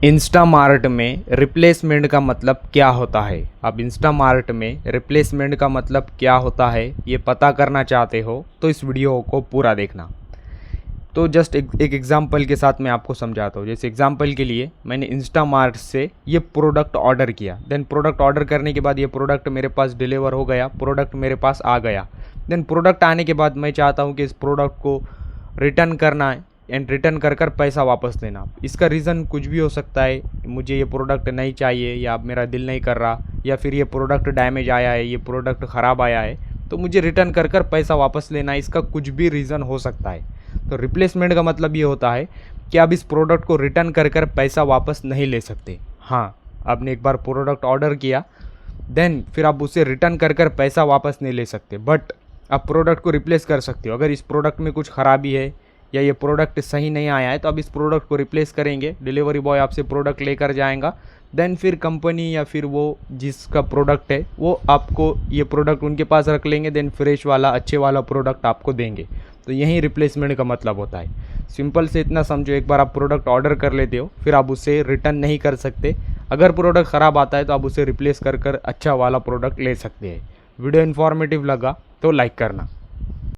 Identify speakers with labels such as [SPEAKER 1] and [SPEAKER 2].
[SPEAKER 1] Instamart में replacement का मतलब क्या होता है। अब इंस्टामार्ट में रिप्लेसमेंट का मतलब क्या होता है ये पता करना चाहते हो तो इस वीडियो को पूरा देखना। तो जस्ट एक एग्जांपल के साथ मैं आपको समझाता हूँ। जैसे एग्जांपल के लिए मैंने इंस्टामार्ट से ये प्रोडक्ट ऑर्डर किया, देन प्रोडक्ट ऑर्डर करने के बाद ये प्रोडक्ट मेरे पास डिलीवर हो गया, प्रोडक्ट मेरे पास आ गया। देन प्रोडक्ट आने के बाद मैं चाहता हूँ कि इस प्रोडक्ट को रिटर्न करना है एंड रिटर्न कर पैसा वापस लेना। इसका रीज़न कुछ भी हो सकता है, मुझे ये प्रोडक्ट नहीं चाहिए या मेरा दिल नहीं कर रहा, या फिर ये प्रोडक्ट डैमेज आया है, ये प्रोडक्ट ख़राब आया है, तो मुझे रिटर्न कर पैसा वापस लेना है। इसका कुछ भी रीज़न हो सकता है। तो रिप्लेसमेंट का मतलब ये होता है कि आप इस प्रोडक्ट को रिटर्न कर पैसा वापस नहीं ले सकते। हाँ, आपने एक बार प्रोडक्ट ऑर्डर किया, देन फिर आप उसे रिटर्न कर पैसा वापस नहीं ले सकते, बट आप प्रोडक्ट को रिप्लेस कर सकते हो। अगर इस प्रोडक्ट में कुछ ख़राबी है या ये प्रोडक्ट सही नहीं आया है तो आप इस प्रोडक्ट को रिप्लेस करेंगे, डिलीवरी बॉय आपसे प्रोडक्ट लेकर जाएगा, देन फिर कंपनी या फिर वो जिसका प्रोडक्ट है वो आपको ये प्रोडक्ट उनके पास रख लेंगे, देन फ्रेश वाला अच्छे वाला प्रोडक्ट आपको देंगे। तो यही रिप्लेसमेंट का मतलब होता है। सिंपल से इतना समझो, एक बार आप प्रोडक्ट ऑर्डर कर लेते हो फिर आप उसे रिटर्न नहीं कर सकते। अगर प्रोडक्ट ख़राब आता है तो आप उसे रिप्लेस कर अच्छा वाला प्रोडक्ट ले सकते हैं। वीडियो इन्फॉर्मेटिव लगा तो लाइक करना।